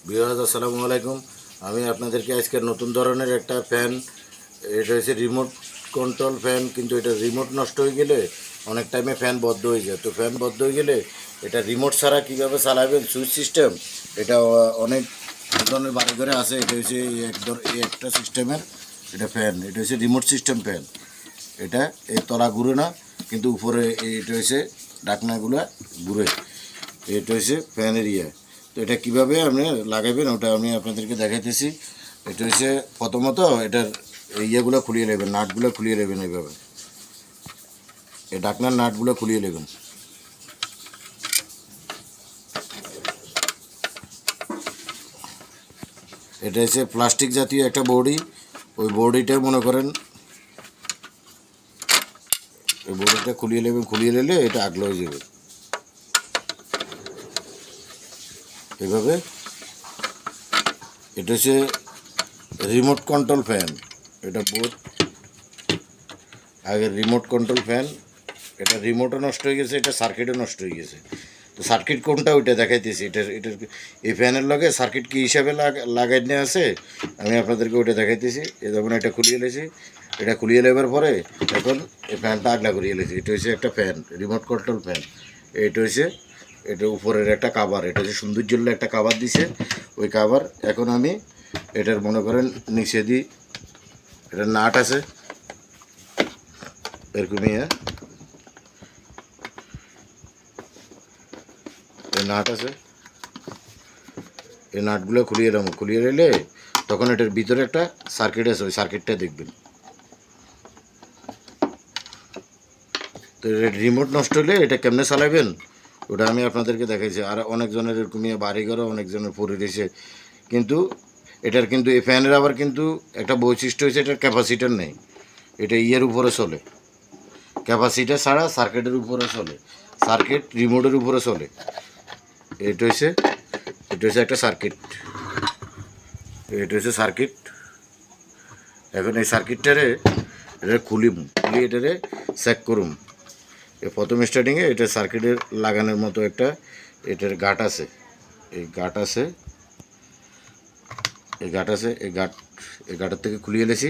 বিহাজ আসসালামু আলাইকুম। আমি আপনাদেরকে আজকে নতুন ধরনের একটা ফ্যান, এটা হচ্ছে রিমোট কন্ট্রোল ফ্যান, কিন্তু এটা রিমোট নষ্ট হয়ে গেলে অনেক টাইমে ফ্যান বন্ধ হয়ে যায়। তো ফ্যান বন্ধ হয়ে গেলে এটা রিমোট ছাড়া কীভাবে চালাবেন, সুইচ সিস্টেম, এটা অনেক ধরনের বাড়ি ঘরে আছে। এটা হচ্ছে এই একটা সিস্টেমের এটা ফ্যান, এটা হচ্ছে রিমোট সিস্টেম ফ্যান। এটা এই তলা ঘুরে না, কিন্তু উপরে এটা হচ্ছে ঢাকনাগুলো ঘুরে। এটা হচ্ছে ফ্যানের ইয়ে। তো এটা কীভাবে আপনি লাগাবেন ওটা আমি আপনাদেরকে দেখাইতেছি। এটা হচ্ছে প্রথমত এটার ইয়েগুলো খুলিয়ে নেবেন, নাটগুলো খুলিয়ে নেবেন এইভাবে, এই ঢাকনার নাটগুলো খুলিয়ে নেবেন। এটা হচ্ছে প্লাস্টিক জাতীয় একটা বডি। ওই বডিটা মনে করেন, ওই বডিটা খুলিয়ে নেবেন, খুলিয়ে নিলে এটা আগলা হয়ে যাবে এভাবে। এটা হচ্ছে রিমোট কন্ট্রোল ফ্যান। এটা বোর্ড আগের রিমোট কন্ট্রোল ফ্যান। এটা রিমোটও নষ্ট হয়ে গেছে, এটা সার্কিটও নষ্ট হয়ে গেছে। তো সার্কিট কোনটা ওইটা দেখাইতেছি। এটার এই ফ্যানের লগে সার্কিট কী হিসাবে লাগাই নিয়ে আছে আমি আপনাদেরকে ওইটা দেখাইতেছি। এ যখন এটা খুলিয়ে নিয়েছি, এটা খুলিয়ে নেবার পরে এখন এই ফ্যানটা আগলা করিয়ে নিয়েছি। এটা হচ্ছে একটা ফ্যান, রিমোট কন্ট্রোল ফ্যান। এটা হচ্ছে এটা উপরের একটা কাভার, এটা হচ্ছে সৌন্দর্যের জন্য একটা কাভার দিছে ওই কাভার। এখন আমি এটার মনে করেন নিচে দিই, এটার নাট আছে এরকমই, এই নাট আছে। এই নাটগুলো খুলিয়ে নেবো, খুলিয়ে নিলে তখন এটার ভিতরে একটা সার্কিট আছে, ওই সার্কিটটা দেখবেন। তো রিমোট নষ্ট হলে এটা কেমনে চালাবেন ওটা আমি আপনাদেরকে দেখাইছি। আর অনেকজনের এরকমই বাড়িঘরও অনেকজনের পড়ে রয়েছে, কিন্তু এটার কিন্তু এই ফ্যানের আবার কিন্তু একটা বৈশিষ্ট্য হয়েছে, এটার ক্যাপাসিটার নেই। এটা ইয়ের উপরে চলে, ক্যাপাসিটার ছাড়া সার্কিটের উপরে চলে, সার্কিট রিমোটের উপরে চলে। এটা হচ্ছে একটা সার্কিট, এটা হচ্ছে সার্কিট। এখন এই সার্কিটটারে এটা খুলি এটারে চেক করুম। এই প্রথম স্টার্টিংয়ে এটা সার্কিটের লাগানোর মতো একটা এটার গাঁট আছে, এই গাঁট আছে, এই গাঁটের থেকে খুলিয়ে এনেছি।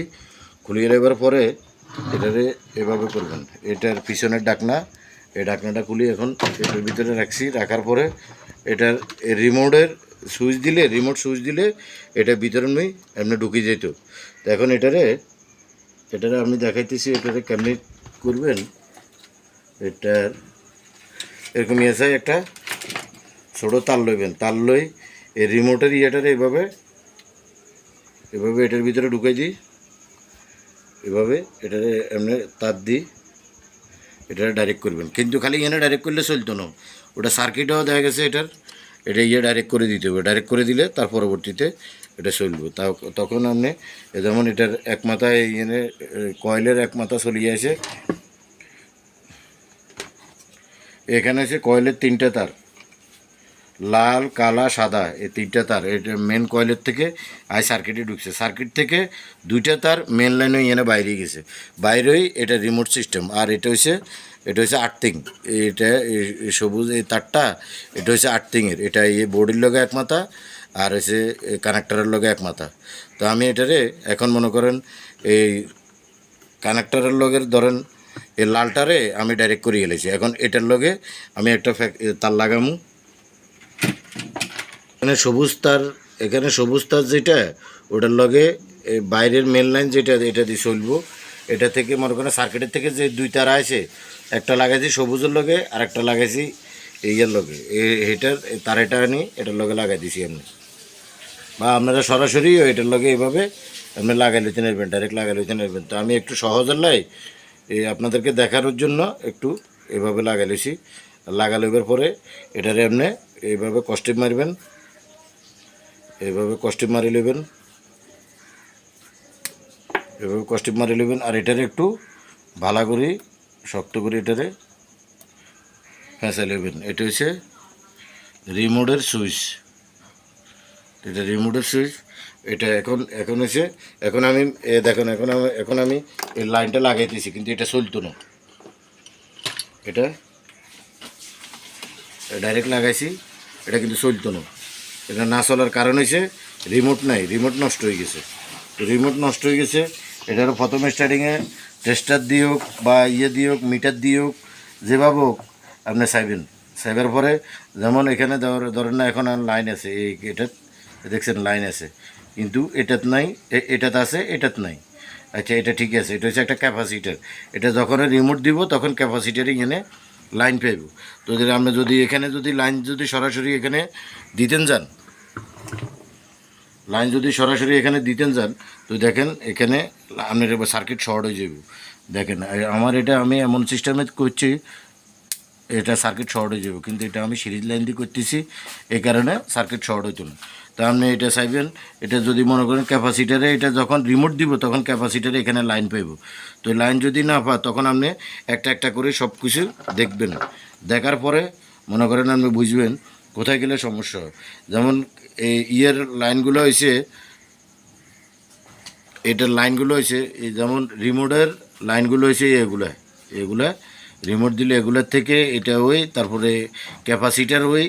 খুলিয়ে নেবার পরে এটারে এভাবে করবেন, এটার পিছনের ডাকনা, এই ডাকনাটা খুলিয়ে এখন এটার ভিতরে রাখছি। রাখার পরে এটার রিমোট সুইচ দিলে এটা ভিতরে এমনি ঢুকিয়ে যেত। তো এখন এটারে আমি দেখাইতেছি এটারে কেমনি করবেন। এটার এরকম এসে একটা ছোটো তার লইবেন, তার লই এই রিমোটের ইয়েটারে এভাবে এটার ভিতরে ঢুকাই দিই, এভাবে এটারে এমনি তার দিই, এটারে ডাইরেক্ট করবেন। কিন্তু খালি এনে ডাইরেক্ট করলে চলতো না, ওটা সার্কিটও দেখা গেছে এটা ডাইরেক্ট করে দিতে হবে। ডাইরেক্ট করে দিলে তার পরবর্তীতে এটা চলবে। তখন আপনি যেমন এটার এক মাথায় এনে কয়েলের এক মাথা চলিয়ে আসে, এখানে এসে কয়েলের তিনটে তার, লাল কালা সাদা, এই তিনটা তার এটা মেন কয়েলের থেকে সার্কিটে ঢুকছে। সার্কিট থেকে দুইটা তার মেন লাইনে এনে বাইরে গেছে, বাইরেই এটা রিমোট সিস্টেম। আর এটা হচ্ছে আর্থিং। এটা সবুজ এই তারটা এটা হচ্ছে আর্থিংয়ের, এটা এই বোর্ডের লগে এক মাথা আর হচ্ছে কানেক্টারের লগে এক মাথা। তো আমি এটারে এখন মনে করেন এই কানেক্টারের লগের ধরেন এই লালটারে আমি ডাইরেক্ট করে গেলেছি। এখন এটার লগে আমি একটা তার লাগামু। এখানে সবুজ তার যেটা ওটার লগে বাইরের মেন লাইন যেটা এটা দিয়ে চলবো। এটা থেকে মনে করেন সার্কিটের থেকে যে দুই তারা আছে, একটা লাগাইছি সবুজের লগে আর একটা লাগাইছি ইয়ের লগে, এটার তারেটা আনি এটার লগে লাগাই দিছি এমনি। বা আপনারা সরাসরি এটার লগে এইভাবে আপনি লাগাই লইতে নেবেন, ডাইরেক্ট লাগাই লইতে নেবেন। তো আমি একটু সহজের লাই আপনাদেরকে দেখানোর জন্য একটু এভাবে লাগাই লইছি। লাগা লইবার পরে এটারে এমনি এইভাবে কষ্টিপ মারবেন, এইভাবে কষ্টিপ মারি নেবেন, এভাবে কষ্টিপ মারি নেবেন। আর এটারে একটু ভালো করে শক্ত করে এটারে ফেঁসে নেবেন। এটা হচ্ছে রিমোটের সুইচ, এটা রিমোটের সুইচ। এটা এখন হচ্ছে এখন আমি দেখুন এখন আমি এই লাইনটা লাগাইতেছি, কিন্তু এটা চলতো না। এটা ডাইরেক্ট লাগাইছি, এটা কিন্তু চলতো না। এটা না চলার কারণ হয়েছে রিমোট নাই, রিমোট নষ্ট হয়ে গেছে। তো রিমোট নষ্ট হয়ে গেছে, এটারও প্রথমে স্টার্টিংয়ে টেস্টার দিয়ে হোক বা দিয়ে হোক, মিটার দিয়ে হোক, যেভাবে হোক আপনি চাইবেন। চাইবার পরে যেমন এখানে ধরেন না এখন লাইন আছে, এই এটাত দেখছেন লাইন আছে, কিন্তু এটাত নাই, এটাত আছে, এটাত নাই। আচ্ছা, এটা ঠিক আছে, এটা হচ্ছে একটা ক্যাপাসিটার। এটা যখন রিমোট দিব তখন ক্যাপাসিটারই এখানে লাইন পাইব। তো আপনি যদি এখানে যদি লাইন যদি সরাসরি এখানে দিতেন যান, লাইন যদি সরাসরি এখানে দিতেন যান, তো দেখেন এখানে আপনার এবার সার্কিট শর্ট হয়ে যাবে। দেখেন আমার এটা আমি এমন সিস্টেমে করছি, এটা সার্কিট শর্ট হয়ে যাবে, কিন্তু এটা আমি সিরিজ লাইন দিয়ে করতেছি, এই কারণে সার্কিট শর্ট হইতো না। তা আপনি এটা চাইবেন, এটা যদি মনে করেন ক্যাপাসিটারে, এটা যখন রিমোট দিব তখন ক্যাপাসিটারে এখানে লাইন পাইব। তো লাইন যদি না পায় তখন আপনি একটা একটা করে সব কিছু দেখবেন। দেখার পরে মনে করেন আপনি বুঝবেন কোথায় গেলে সমস্যা হয়। যেমন এই ইয়ের লাইনগুলো হয়েছে, এটার লাইনগুলো হয়েছে এই যেমন রিমোটের লাইনগুলো হয়েছে এগুলা রিমোট দিলে এগুলোর থেকে এটা হই, তারপরে ক্যাপাসিটার হই,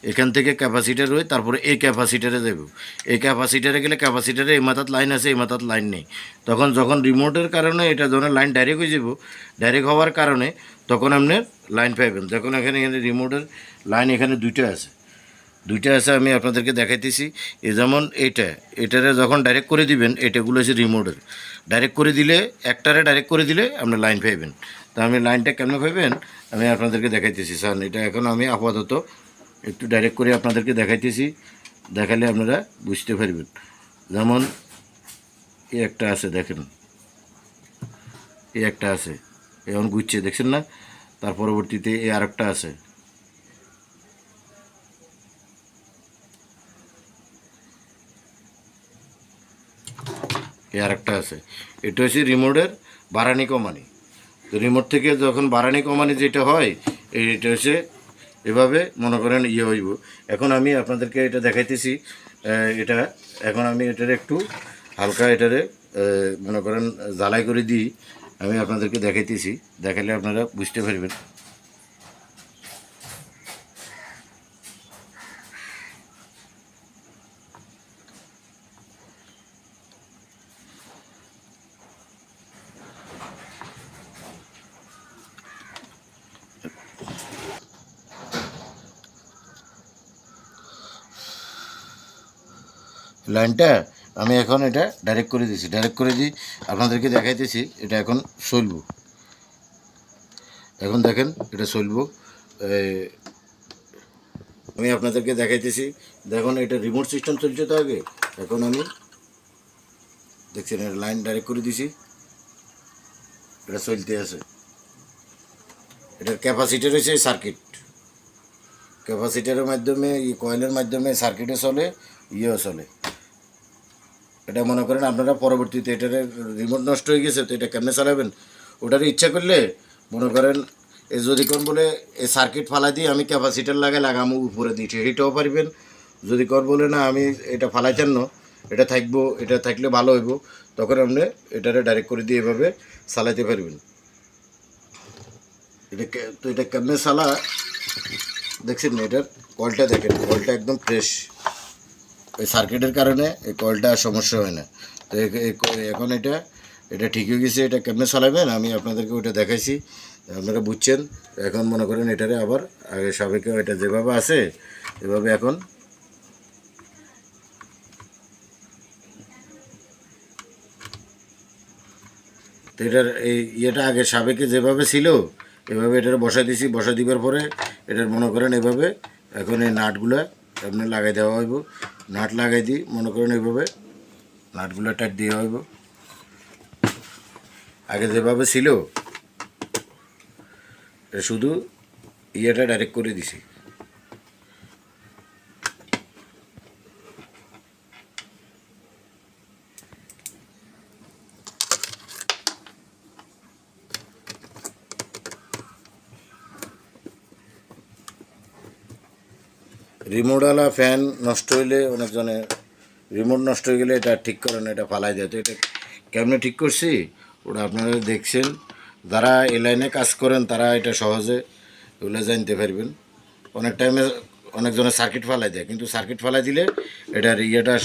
এখান থেকে ক্যাপাসিটার হই, তারপরে এই ক্যাপাসিটারে যাব। এই ক্যাপাসিটারে গেলে ক্যাপাসিটারে এই মাথাত লাইন আছে, এই মাথাত লাইন নেই। তখন যখন রিমোটের কারণে এটা যখন লাইন ডাইরেক্ট হয়ে যাব, ডাইরেক্ট হওয়ার কারণে তখন আপনি লাইন পাইবেন। যখন এখানে রিমোটের লাইন এখানে দুইটা আছে, আমি আপনাদেরকে দেখাইতেছি। এ যেমন এটারে যখন ডাইরেক্ট করে দিবেন, এটাগুলো হচ্ছে রিমোটের। ডাইরেক্ট করে দিলে, একটারে ডাইরেক্ট করে দিলে আপনি লাইন পাইবেন। তা আমি লাইনটা কেমন পাইবেন আমি আপনাদেরকে দেখাইতেছি। স্যার এটা এখন আমি আপাতত একটু ডাইরেক্ট করে আপনাদেরকে দেখাইতেছি, দেখালে আপনারা বুঝতে পারবেন। যেমন এই একটা আছে, দেখেন এই একটা আছে, এখন ঘুরছে, দেখছেন না? তার পরবর্তীতে এই আরেকটা আছে, এই আরেকটা আছে। এটা হচ্ছে রিমোটের বাড়ানি কমানি। তো রিমোট থেকে যখন বাড়ানি কমানি যেটা হয়, এটা হচ্ছে এভাবে মনে করেন ইয়ে হইব। এখন আমি আপনাদেরকে এটা দেখাইতেছি। এটা এখন আমি এটারে একটু হালকা এটারে মনে করেন জ্বালাই করে দিই, আমি আপনাদেরকে দেখাইতেছি, দেখালে আপনারা বুঝতে পারবেন। লাইনটা আমি এখন এটা ডাইরেক্ট করে দিয়েছি, ডাইরেক্ট করে দিই আপনাদেরকে দেখাইতেছি। এটা এখন চলব, এখন দেখেন এটা চলব। আমি আপনাদেরকে দেখাইতেছি, দেখুন এটা রিমোট সিস্টেম চলছে তো আগে। এখন আমি দেখছেন এটা লাইন ডাইরেক্ট করে দিছি, এটা চলতে আছে। এটার ক্যাপাসিটার হচ্ছে সার্কিট, ক্যাপাসিটারের মাধ্যমে কয়েলের মাধ্যমে সার্কিটও চলে, ইয়েও চলে। এটা মনে করেন আপনারা পরবর্তীতে এটার রিমোট নষ্ট হয়ে গেছে, তো এটা কেমনে চালাবেন, ওটার ইচ্ছা করলে মনে করেন এ যদি কোন বলে এই সার্কিট ফালাই দিয়ে আমি ক্যাপাসিটার লাগামো উপরে দিই, সেটাও পারবেন। যদি কোন বলে না আমি এটা ফালাইতেন না, এটা থাকবো, এটা থাকলে ভালো হইব, তখন আপনি এটারে ডাইরেক্ট করে দিয়ে এভাবে চালাইতে পারবেন। এটা তো এটা কেমনে চালা দেখছেন না? এটার কলটা দেখেন, কলটা একদম ফ্রেশ। এই সার্কিটের কারণে এই কয়েলটা সমস্যা হয় না। তো এখন এটা এটা ঠিক হয়ে গেছে। এটা কেমনে চালাবেন আমি আপনাদেরকে ওইটা দেখাইছি, আপনারা বুঝছেন। এখন মনে করেন এটারে আবার আগে সবাইকে এটা যেভাবে আছে এভাবে এখন তো এটার এই ইয়েটা আগে সাবেকে যেভাবে ছিল এভাবে এটার বসা দিছি, বসা দিবার পরে এটার মনে করেন এভাবে এখন এই নাটগুলো আপনি লাগাই দেওয়া হইব। নাট লাগাই দিই মনে করেন এইভাবে নাটগুলো টাইট দেওয়া হইব। আগে যেভাবে ছিল শুধু ইয়েটা ডাইরেক্ট করে দিছি। রিমোটওয়ালা ফ্যান নষ্ট হইলে অনেকজনে রিমোট নষ্ট হয়ে গেলে এটা ঠিক করে না, এটা ফালাই দেয়। তো এটা কেমনে ঠিক করছি ওটা আপনারা দেখছেন, যারা এই লাইনে কাজ করেন তারা এটা সহজে ওগুলো জানতে পারবেন। অনেক টাইমে অনেকজনের সার্কিট ফালাই দেয়, কিন্তু সার্কিট ফালাই দিলে এটার ইয়েটা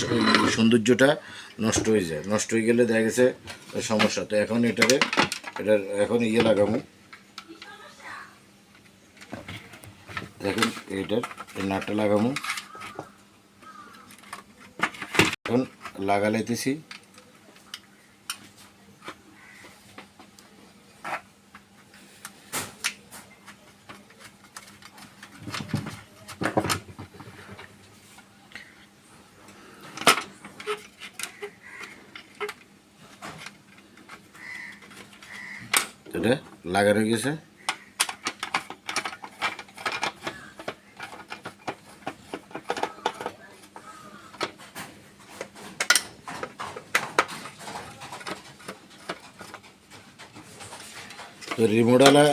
সৌন্দর্যটা নষ্ট হয়ে যায়, নষ্ট হয়ে গেলে দেখা গেছে সমস্যা। তো এখন এটার এখন ইয়ে লাগাবো, দেখুন এটার এই নাটটা লাগাবো, এখন লাগালাইতেছি। এটা লাগানো গেছে। তো রিমোটওয়ালা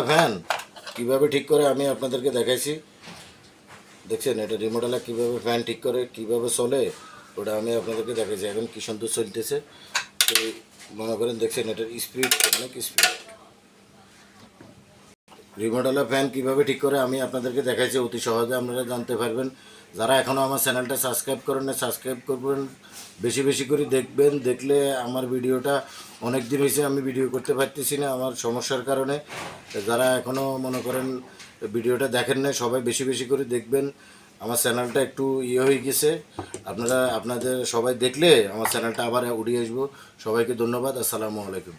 ফ্যান কীভাবে ঠিক করে আমি আপনাদেরকে দেখাইছি। দেখছেন এটা রিমোটওয়ালা কীভাবে ফ্যান ঠিক করে, কীভাবে চলে, ওটা আমি আপনাদেরকে দেখাইছি। এখন কী সুন্দর চলতেছে। তো মনে করেন দেখছেন এটার স্পিড অনেক স্পিড। রিমোটওয়ালা ফ্যান কীভাবে ঠিক করে আমি আপনাদেরকে দেখাইছি, অতি সহজে আপনারা জানতে পারবেন। যারা এখনও আমার চ্যানেলটা সাবস্ক্রাইব করেন না, সাবস্ক্রাইব করবেন, বেশি বেশি করে দেখবেন। দেখলে আমার ভিডিওটা অনেক দিন হয়েছে আমি ভিডিও করতে পারতেছি না আমার সমস্যার কারণে। যারা এখনও মনে করেন ভিডিওটা দেখেন না, সবাই বেশি বেশি করে দেখবেন। আমার চ্যানেলটা একটু ইয়ে হয়ে গেছে, আপনাদের সবাই দেখলে আমার চ্যানেলটা আবার উড়িয়ে আসবো। সবাইকে ধন্যবাদ। আসসালামু আলাইকুম।